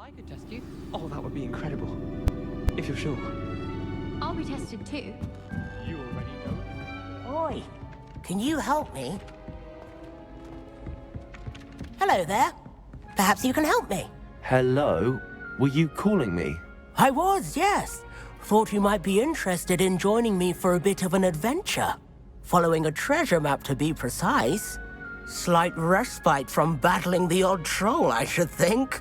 I could test you. Oh, that would be incredible. If you're sure. I'll be tested too. You already know. Oi, can you help me? Hello there. Perhaps you can help me. Hello? Were you calling me? I was, yes. Thought you might be interested in joining me for a bit of an adventure. Following a treasure map, to be precise. Slight respite from battling the odd troll, I should think.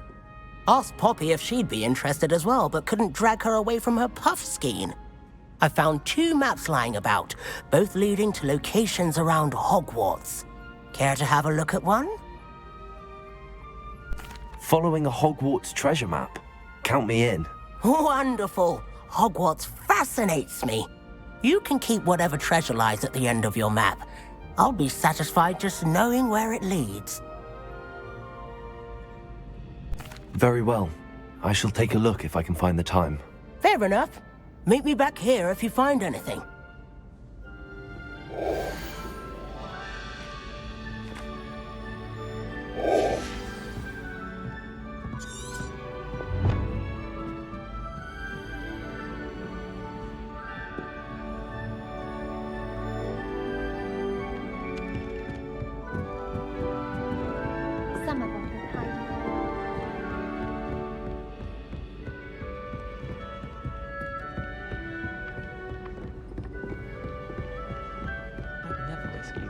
Asked Poppy if she'd be interested as well, but couldn't drag her away from her puff skein. I found 2 maps lying about, both leading to locations around Hogwarts. Care to have a look at one? Following a Hogwarts treasure map? Count me in. Wonderful. Hogwarts fascinates me. You can keep whatever treasure lies at the end of your map. I'll be satisfied just knowing where it leads. Very well. I shall take a look if I can find the time. Fair enough. Meet me back here if you find anything. Some of us are kind. I'd never risk you.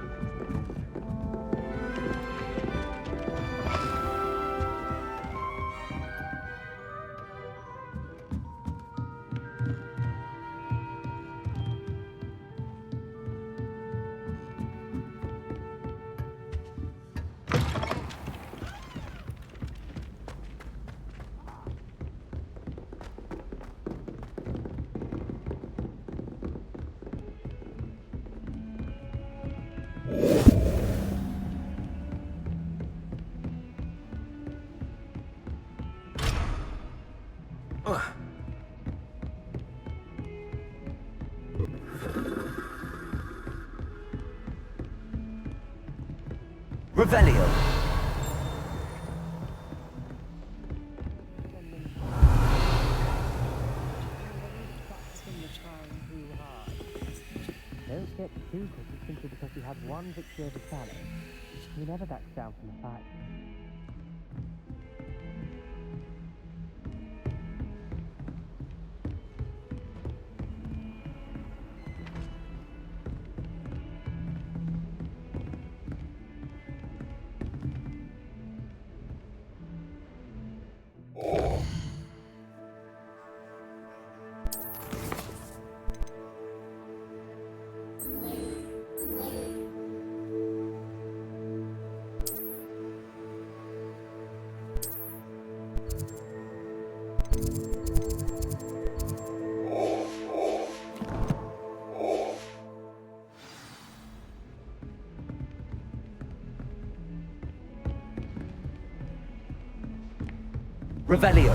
Revelio! Don't get too cocky simply because you have one victory over Sally. You never back down from the fight. Revelio!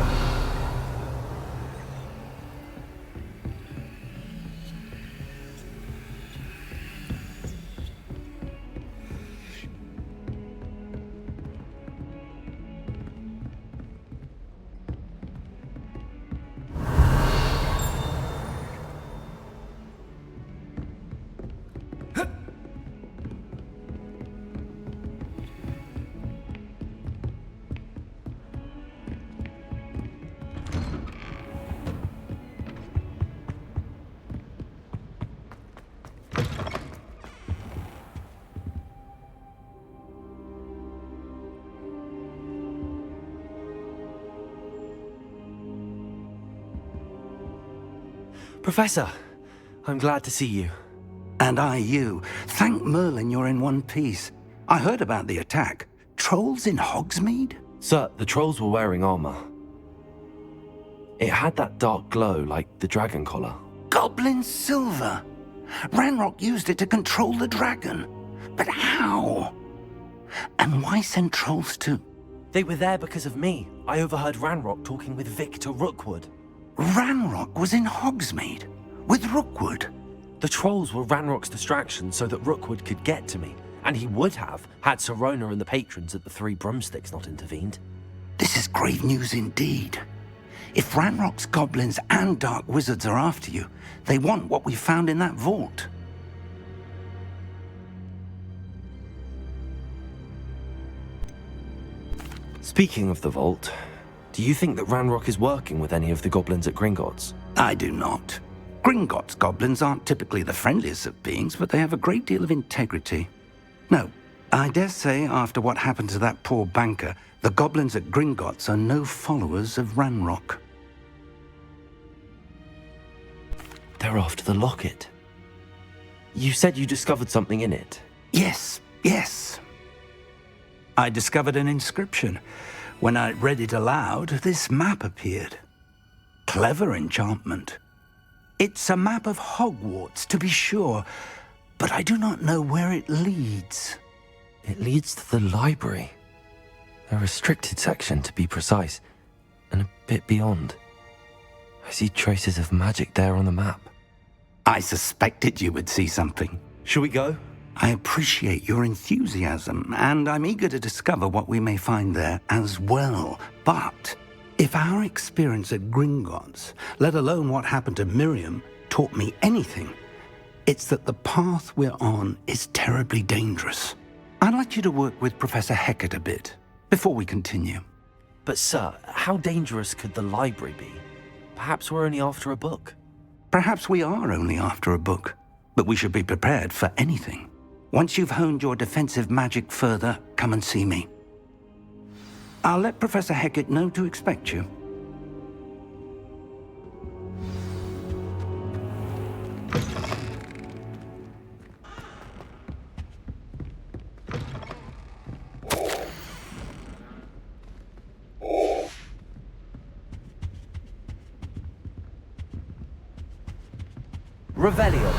Professor, I'm glad to see you. And I you. Thank Merlin you're in one piece. I heard about the attack. Trolls in Hogsmeade? Sir, the trolls were wearing armor. It had that dark glow like the dragon collar. Goblin silver! Ranrock used it to control the dragon. But how? And why send trolls too? They were there because of me. I overheard Ranrock talking with Victor Rookwood. Ranrock was in Hogsmeade? With Rookwood? The trolls were Ranrock's distraction so that Rookwood could get to me. And he would have, had Sirona and the patrons at the Three Broomsticks not intervened. This is grave news indeed. If Ranrock's goblins and dark wizards are after you, they want what we found in that vault. Speaking of the vault, do you think that Ranrock is working with any of the goblins at Gringotts? I do not. Gringotts goblins aren't typically the friendliest of beings, but they have a great deal of integrity. No, I dare say after what happened to that poor banker, the goblins at Gringotts are no followers of Ranrock. They're after the locket. You said you discovered something in it. Yes. I discovered an inscription. When I read it aloud, this map appeared. Clever enchantment. It's a map of Hogwarts, to be sure, but I do not know where it leads. It leads to the library. A restricted section, to be precise, and a bit beyond. I see traces of magic there on the map. I suspected you would see something. Shall we go? I appreciate your enthusiasm, and I'm eager to discover what we may find there as well. But if our experience at Gringotts, let alone what happened to Miriam, taught me anything, it's that the path we're on is terribly dangerous. I'd like you to work with Professor Hecat a bit before we continue. But sir, how dangerous could the library be? Perhaps we're only after a book. Perhaps we are only after a book, but we should be prepared for anything. Once you've honed your defensive magic further, come and see me. I'll let Professor Hecat know to expect you. Revelio.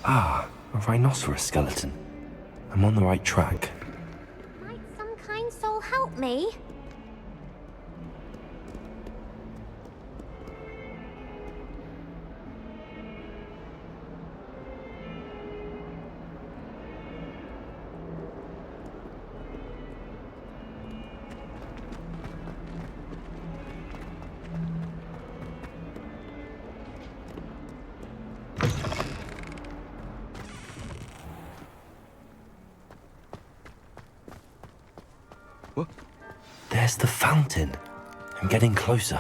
Ah, a rhinoceros skeleton. I'm on the right track. Might some kind soul help me? There's the fountain. I'm getting closer.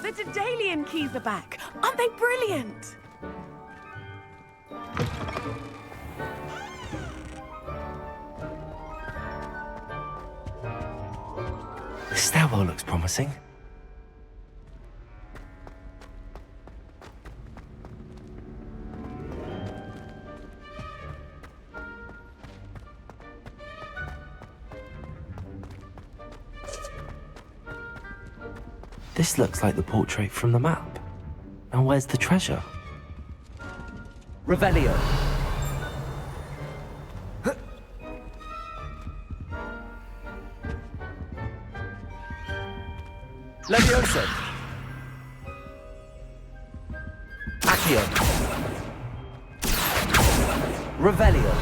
The Daedalian keys are back. Aren't they brilliant? The stairwell looks promising. This looks like the portrait from the map. Now where's the treasure? Revelio. Leviosa. Accio. Revelio.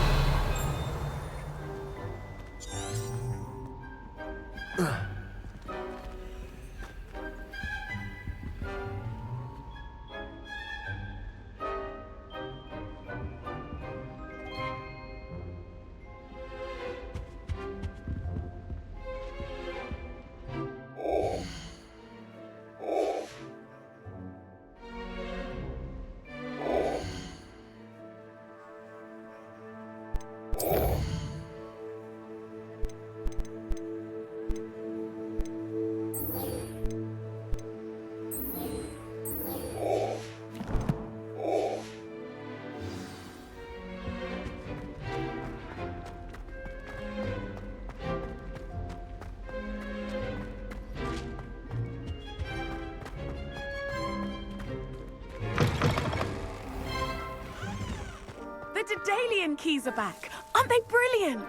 The Daedalian keys are back. Aren't they brilliant?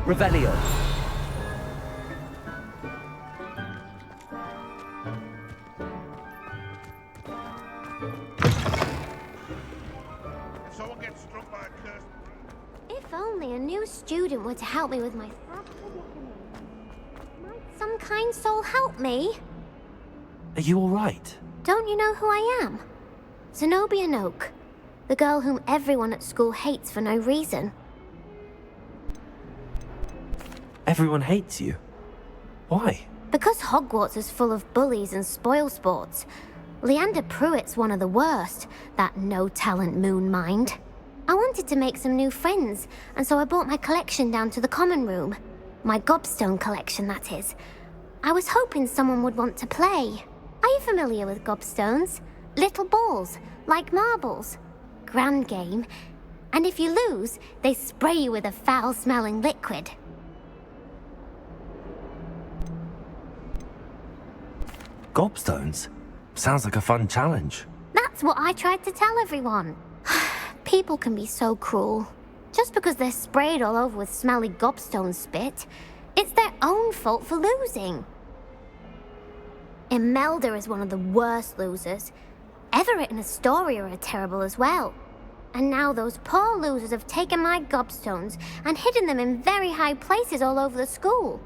Revelio. If someone gets struck by a cursed bird, If only a new student were to help me with my... Might some kind soul help me? Are you alright? Don't you know who I am? Zenobia Noak, the girl whom everyone at school hates for no reason. Everyone hates you. Why? Because Hogwarts is full of bullies and spoilsports. Leander Pruitt's one of the worst, that no-talent moon mind. I wanted to make some new friends, and so I brought my collection down to the common room. My gobstone collection, that is. I was hoping someone would want to play. Are you familiar with gobstones? Little balls, like marbles. Grand game. And if you lose, they spray you with a foul-smelling liquid. Gobstones? Sounds like a fun challenge. That's what I tried to tell everyone. People can be so cruel. Just because they're sprayed all over with smelly gobstone spit, it's their own fault for losing. Imelda is one of the worst losers. Everett and Astoria are terrible as well. And now those poor losers have taken my gobstones and hidden them in very high places all over the school.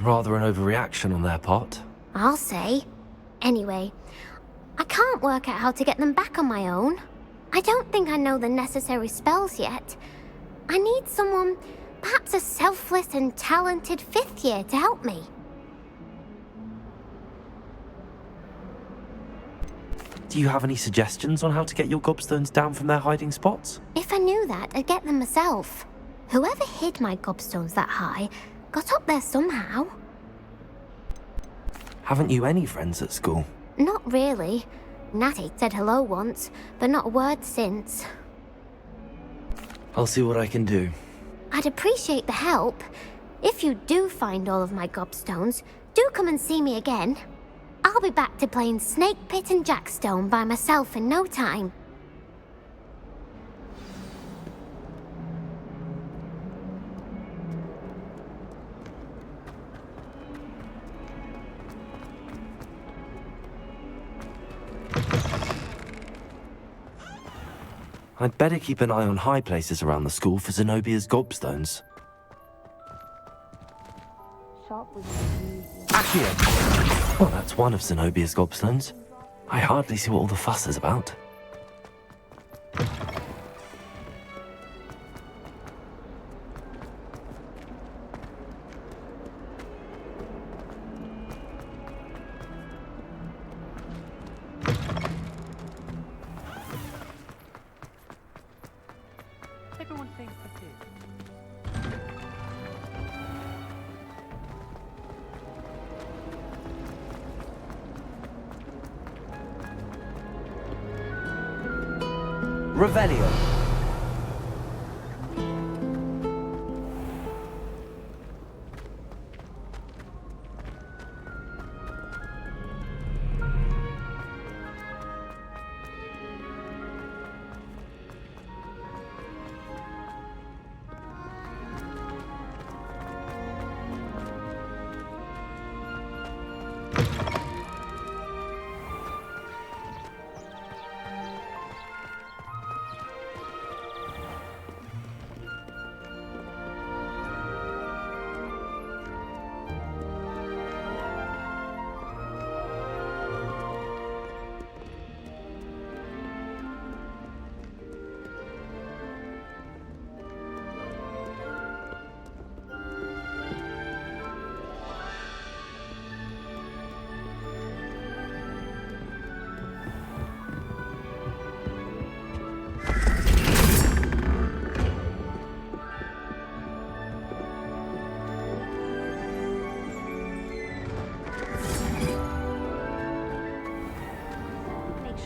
Rather an overreaction on their part. I'll say. Anyway, I can't work out how to get them back on my own. I don't think I know the necessary spells yet. I need someone, perhaps a selfless and talented fifth year to help me. Do you have any suggestions on how to get your gobstones down from their hiding spots? If I knew that, I'd get them myself. Whoever hid my gobstones that high got up there somehow. Haven't you any friends at school? Not really. Natty said hello once, but not a word since. I'll see what I can do. I'd appreciate the help. If you do find all of my gobstones, do come and see me again. I'll be back to playing Snake Pit and Jackstone by myself in no time. I'd better keep an eye on high places around the school for Zenobia's gobstones. Accio! Well, that's one of Zenobia's gobstones. I hardly see what all the fuss is about. Everyone thinks it is. Revelio.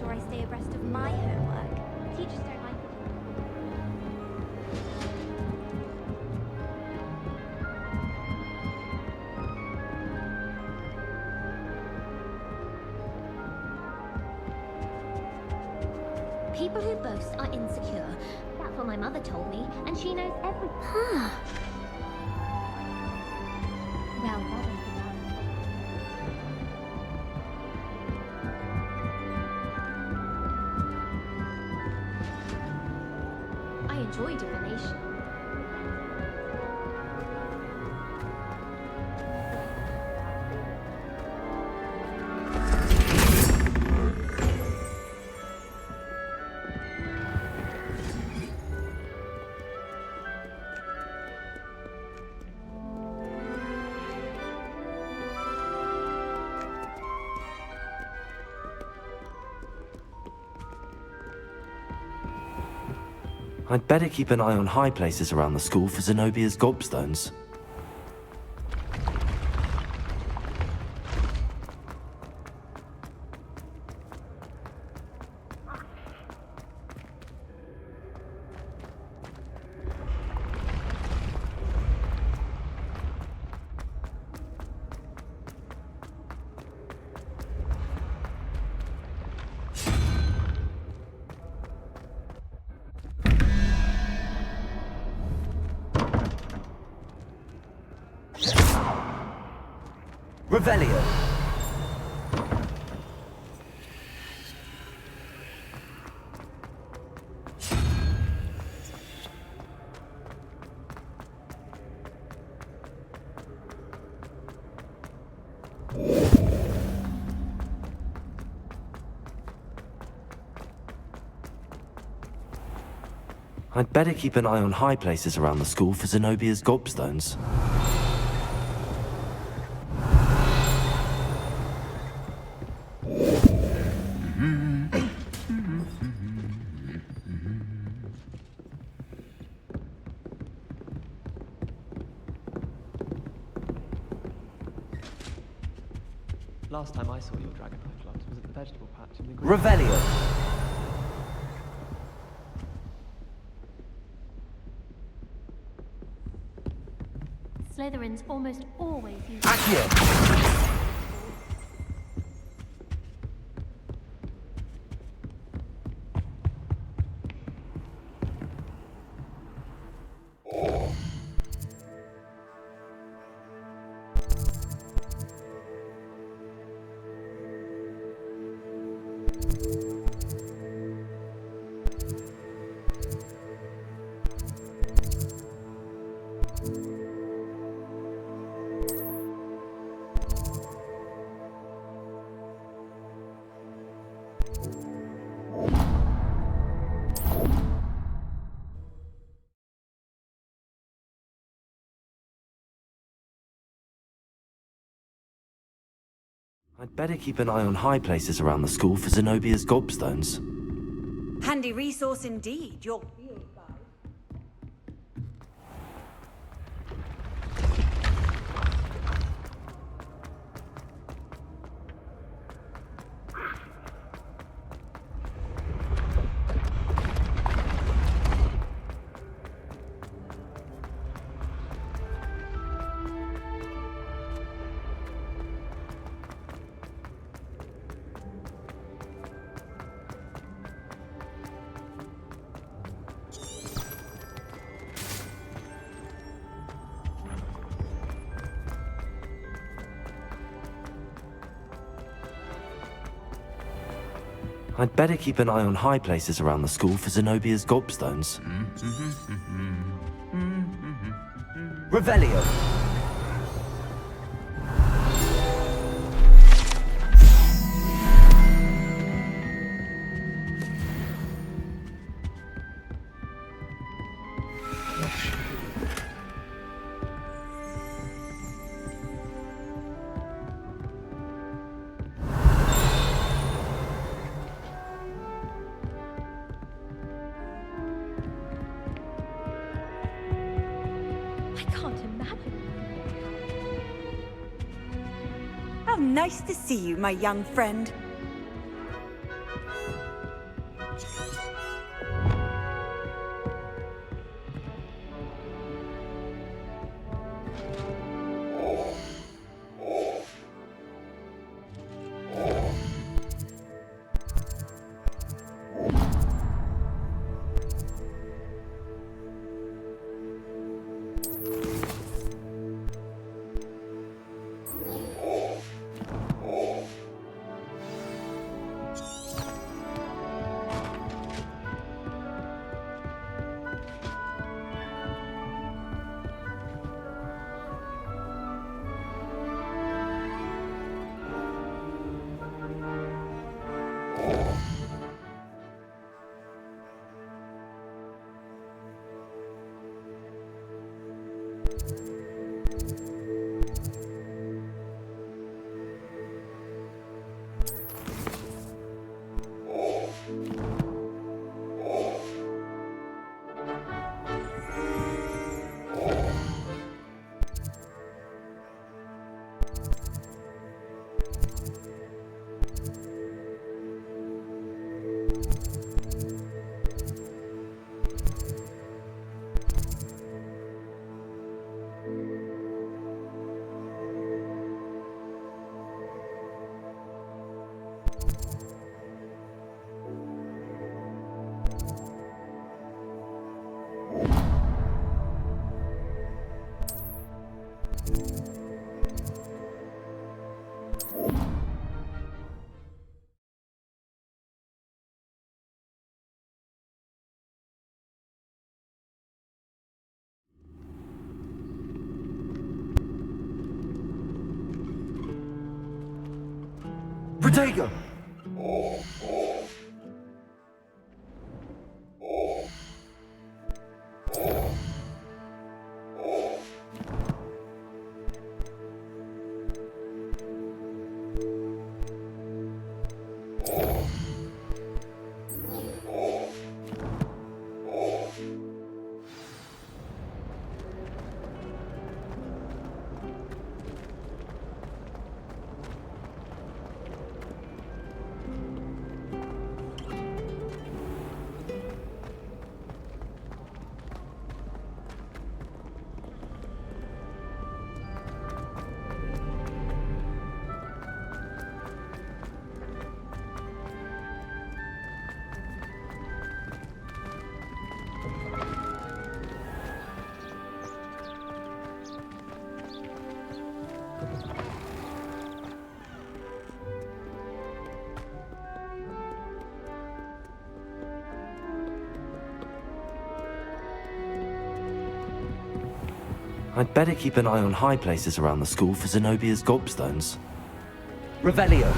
sure I stay abreast of my homework. Teachers don't like it. People who boast are insecure. That's what my mother told me, and she knows everything. Huh. Well, that is the last. I enjoy divination. I'd better keep an eye on high places around the school for Zenobia's gobstones. Revelio. I'd better keep an eye on high places around the school for Zenobia's gobstones. Last time I saw your dragonfly clubs was at the vegetable patch in the green. Revelio. Slytherins almost always use... Accio. I'd better keep an eye on high places around the school for Zenobia's gobstones. Handy resource indeed, your... I'd better keep an eye on high places around the school for Zenobia's gobstones. Revelio. I can't imagine. How nice to see you, my young friend. Protego! I'd better keep an eye on high places around the school for Zenobia's gobstones. Revelio.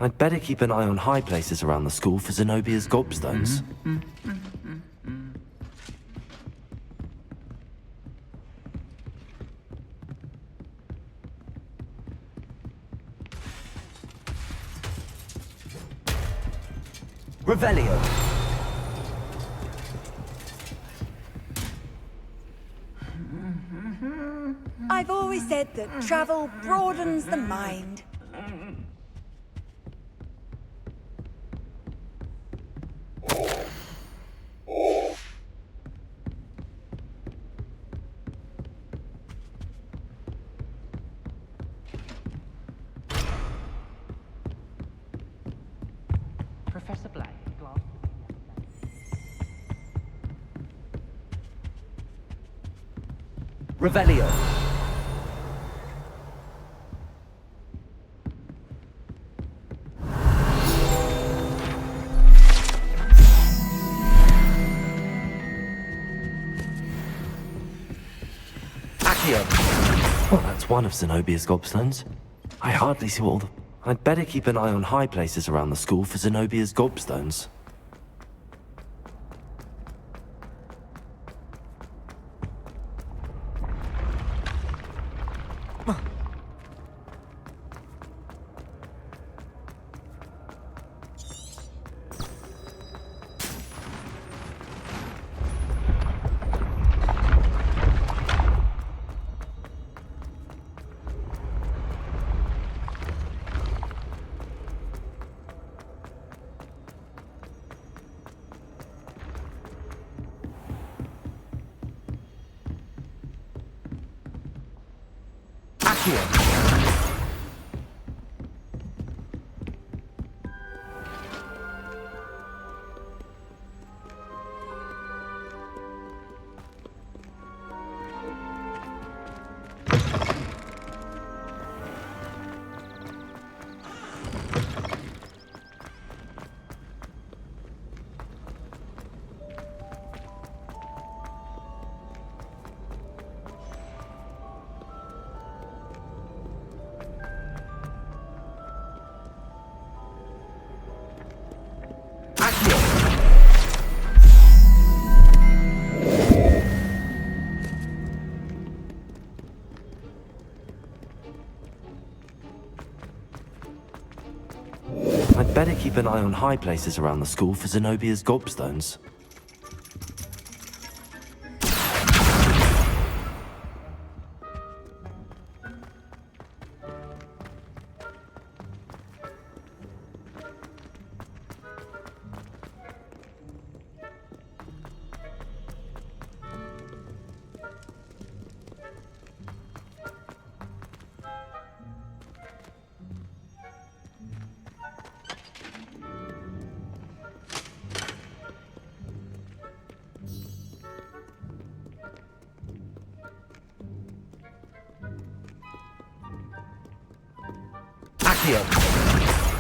I'd better keep an eye on high places around the school for Zenobia's gobstones. Revelio. I've always said that travel broadens the mind. Professor Black, glass. Revelio. Well, that's one of Zenobia's gobstones. I hardly see what all the... I'd better keep an eye on high places around the school for Zenobia's gobstones. I'd better keep an eye on high places around the school for Zenobia's gobstones.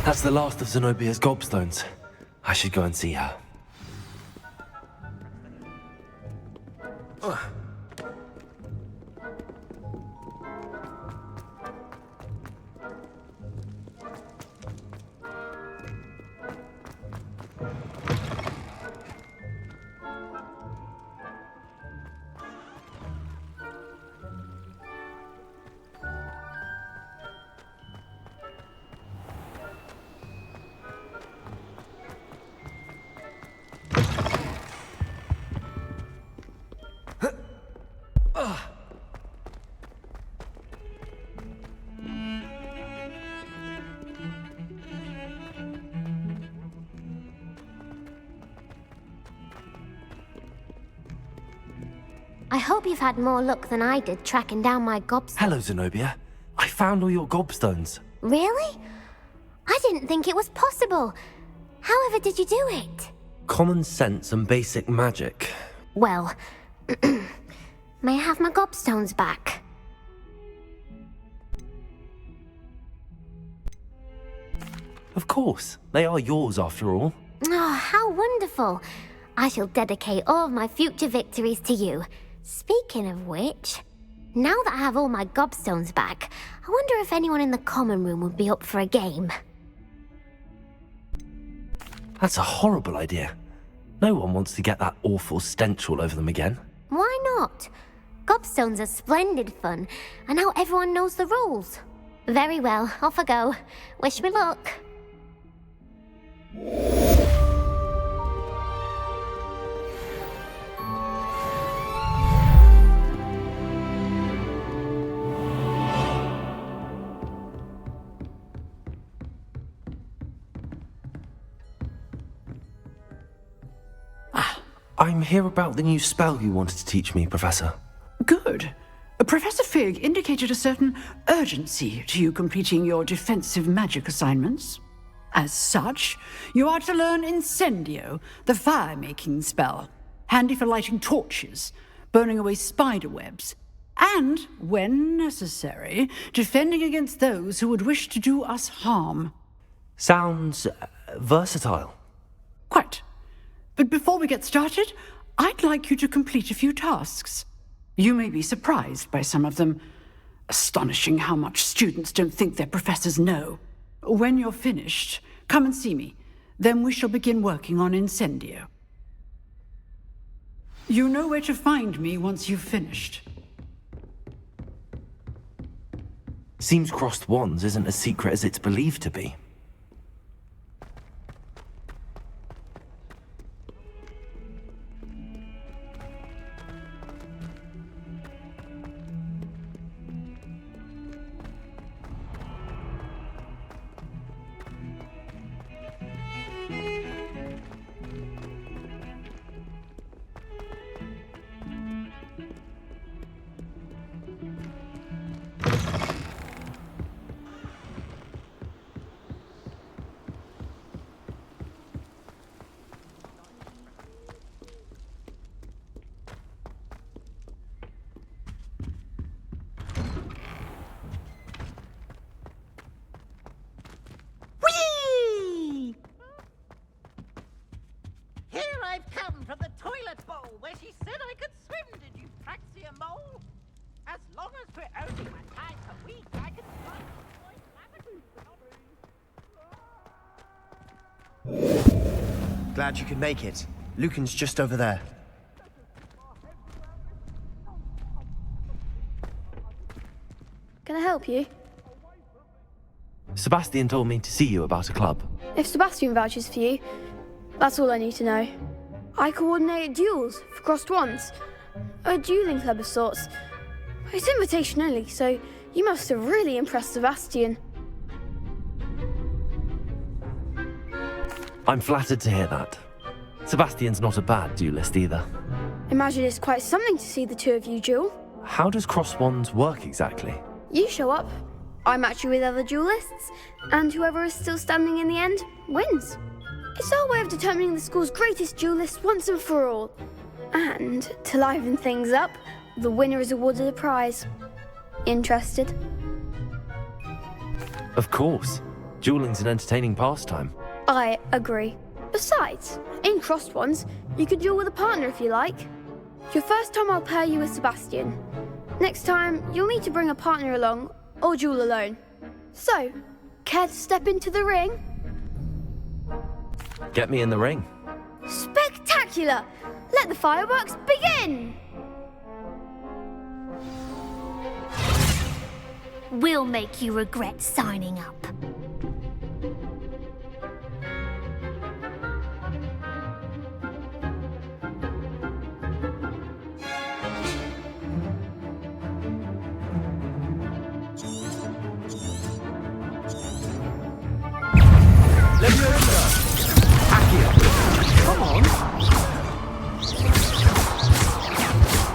That's the last of Zenobia's gobstones. I should go and see her. I hope you've had more luck than I did tracking down my gobstones. Hello, Zenobia. I found all your gobstones. Really? I didn't think it was possible. However did you do it? Common sense and basic magic. Well, may I have my gobstones back? Of course. They are yours after all. Oh, how wonderful. I shall dedicate all of my future victories to you. Speaking of which, now that I have all my gobstones back, I wonder if anyone in the common room would be up for a game. That's a horrible idea. No one wants to get that awful stench all over them again. Why not? Gobstones are splendid fun, and now everyone knows the rules. Very well, off I go. Wish me luck. I'm here about the new spell you wanted to teach me, Professor. Good. Professor Fig indicated a certain urgency to you completing your defensive magic assignments. As such, you are to learn Incendio, the fire-making spell, handy for lighting torches, burning away spider webs, and, when necessary, defending against those who would wish to do us harm. Sounds versatile. Quite. But before we get started, I'd like you to complete a few tasks. You may be surprised by some of them. Astonishing how much students don't think their professors know. When you're finished, come and see me. Then we shall begin working on Incendio. You know where to find me once you've finished. Seems crossed wands isn't as secret as it's believed to be. Glad you could make it. Lucan's just over there. Can I help you? Sebastian told me to see you about a club. If Sebastian vouches for you, that's all I need to know. I coordinate duels for crossed wands. A dueling club of sorts. It's invitation only, so you must have really impressed Sebastian. I'm flattered to hear that. Sebastian's not a bad duelist either. Imagine it's quite something to see the two of you duel. How does cross wands work exactly? You show up, I match you with other duelists, and whoever is still standing in the end wins. It's our way of determining the school's greatest duelist once and for all. And to liven things up, the winner is awarded a prize. Interested? Of course. Dueling's an entertaining pastime. I agree. Besides, in crossed ones, you can duel with a partner if you like. Your first time I'll pair you with Sebastian. Next time, you'll need to bring a partner along, or duel alone. So, care to step into the ring? Get me in the ring. Spectacular! Let the fireworks begin! We'll make you regret signing up. Come on!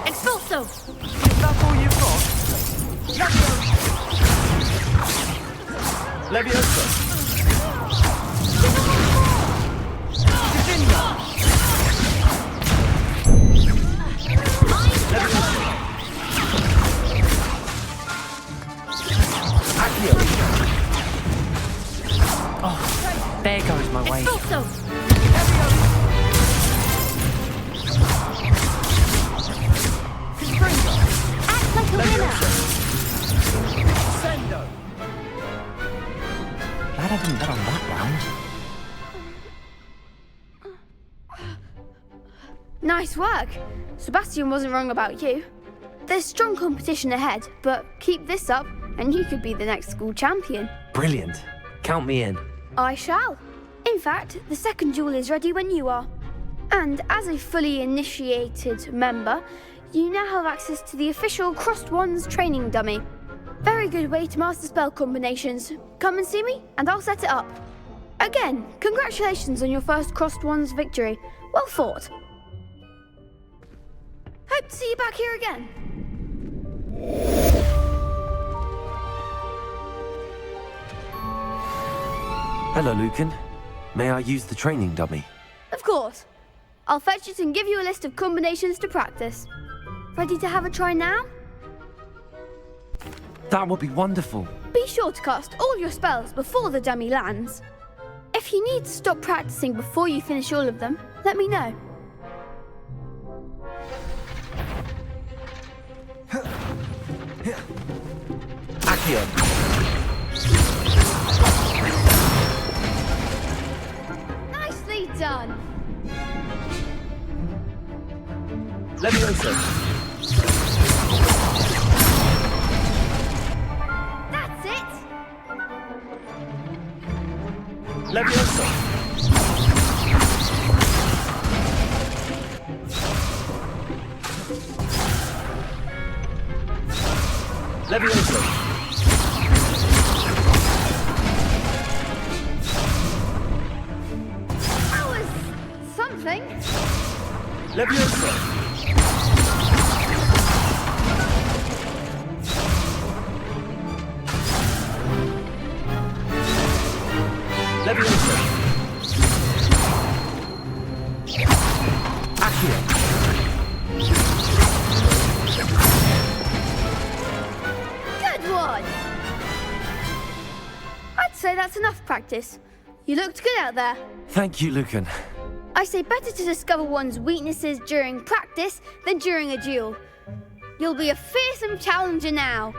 Expulso! Is that all you've got? Leviosa! Divinio! Accio! Oh, there goes my way. Expulso! Act like a winner! Sendo! Glad I didn't bet on that round. Nice work. Sebastian wasn't wrong about you. There's strong competition ahead, but keep this up and you could be the next school champion. Brilliant. Count me in. I shall. In fact, the second duel is ready when you are. And as a fully initiated member, you now have access to the official Crossed Wands training dummy. Very good way to master spell combinations. Come and see me, and I'll set it up. Again, congratulations on your first Crossed Wands victory. Well fought. Hope to see you back here again. Hello, Lucan. May I use the training dummy? Of course. I'll fetch it and give you a list of combinations to practice. Ready to have a try now? That would be wonderful. Be sure to cast all your spells before the dummy lands. If you need to stop practicing before you finish all of them, let me know. Accio! Nicely done. Leviosa! That's it. Leviosa! Leviosa! That was something. Leviosa! Leviosa! Accio! Good one. I'd say that's enough practice. You looked good out there. Thank you, Lucan. I say better to discover one's weaknesses during practice than during a duel. You'll be a fearsome challenger now.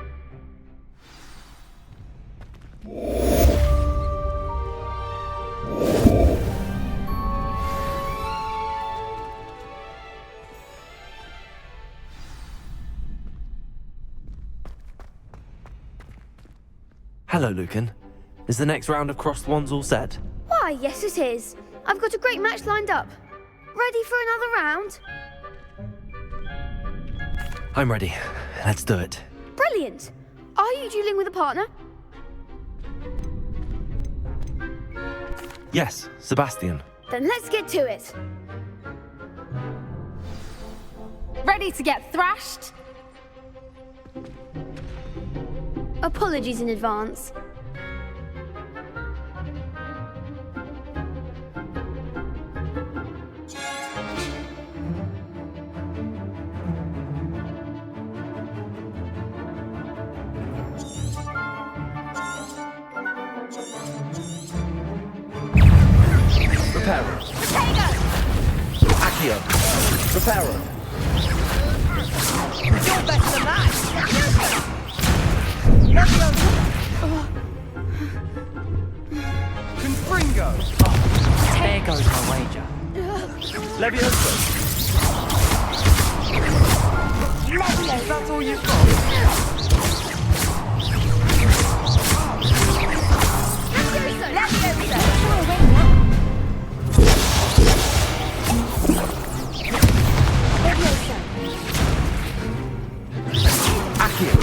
Hello, Lucan. Is the next round of crossed wands all set? Why, yes it is. I've got a great match lined up. Ready for another round? I'm ready. Let's do it. Brilliant. Are you dueling with a partner? Yes, Sebastian. Then let's get to it. Ready to get thrashed? Apologies in advance. Reparo. Accio. Reparo. You're better than that! Confringo. There goes my wager. Levioso. Levio, that's all you've got? Accio.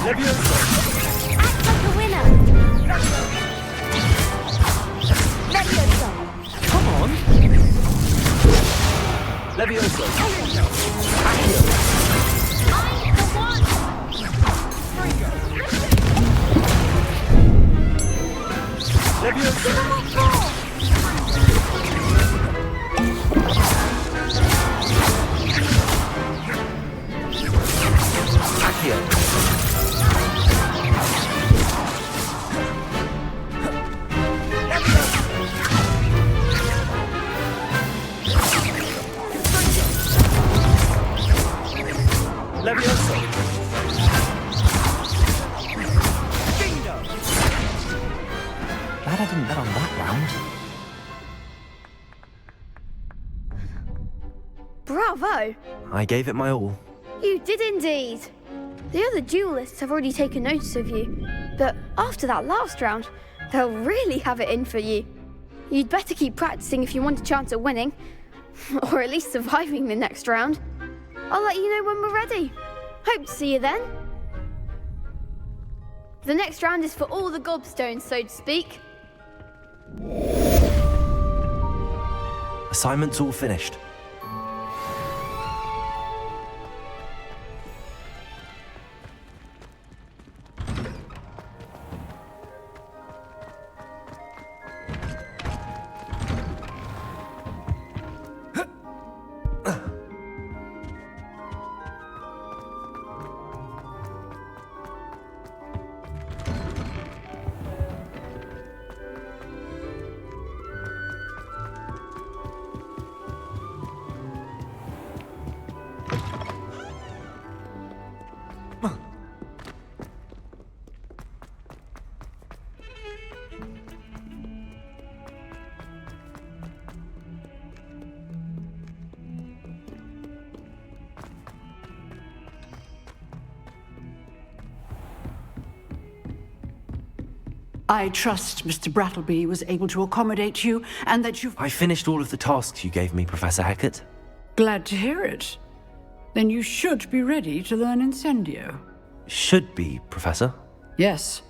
Levioso. Act like a winner. Come on. Levioso. Accio. I'm the one. Levioso. Accio. Levioso. Dingo. Glad I didn't bet on that round. Bravo! I gave it my all. You did indeed. The other duelists have already taken notice of you, but after that last round, they'll really have it in for you. You'd better keep practicing if you want a chance at winning, or at least surviving the next round. I'll let you know when we're ready. Hope to see you then. The next round is for all the gobstones, so to speak. Assignment's all finished. I trust Mr. Brattleby was able to accommodate you and that you've... I finished all of the tasks you gave me, Professor Hecat. Glad to hear it. Then you should be ready to learn Incendio. Should be, Professor. Yes.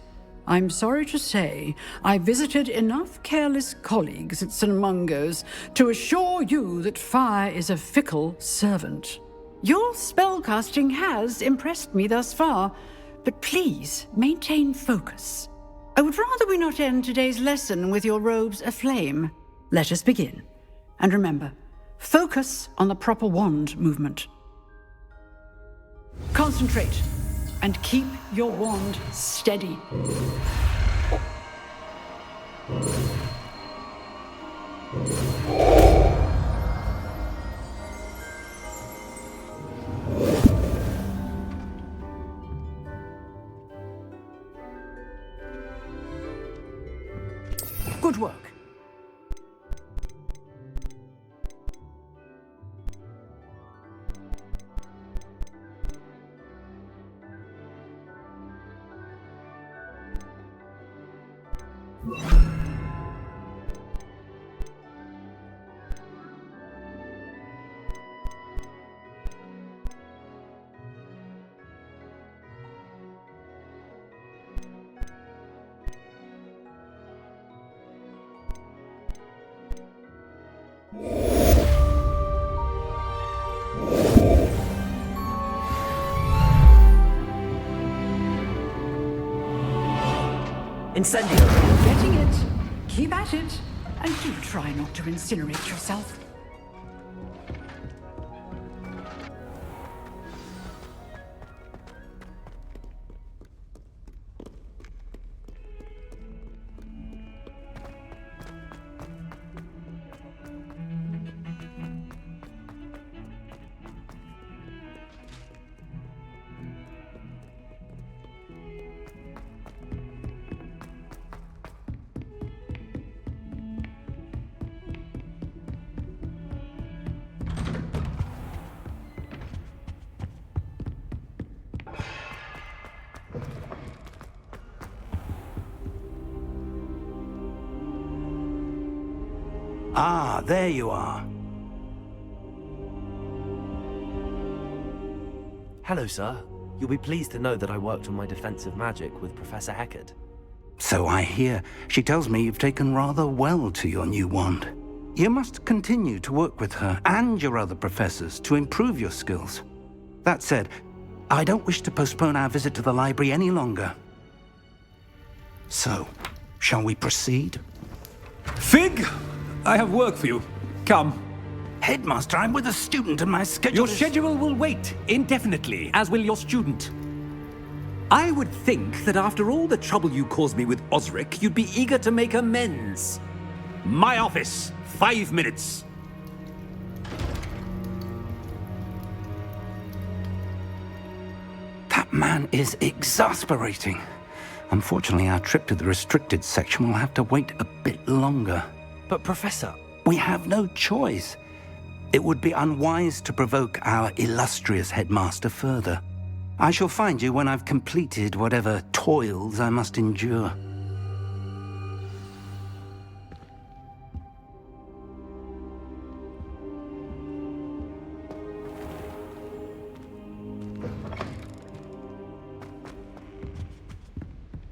I'm sorry to say, I visited enough careless colleagues at St. Mungo's to assure you that fire is a fickle servant. Your spellcasting has impressed me thus far, but please maintain focus. I would rather we not end today's lesson with your robes aflame. Let us begin. And remember, focus on the proper wand movement. Concentrate, and keep your wand steady. Good work. Incendio! Getting it. Keep at it. And do try not to incinerate yourself. Ah, there you are. Hello, sir. You'll be pleased to know that I worked on my defensive magic with Professor Heckard. So I hear. She tells me you've taken rather well to your new wand. You must continue to work with her and your other professors to improve your skills. That said, I don't wish to postpone our visit to the library any longer. So, shall we proceed? Fig! I have work for you. Come. Headmaster, I'm with a student and my schedule Your schedule will wait indefinitely, as will your student. I would think that after all the trouble you caused me with Osric, you'd be eager to make amends. My office, 5 minutes. That man is exasperating. Unfortunately, our trip to the restricted section will have to wait a bit longer. But Professor... We have no choice. It would be unwise to provoke our illustrious headmaster further. I shall find you when I've completed whatever toils I must endure.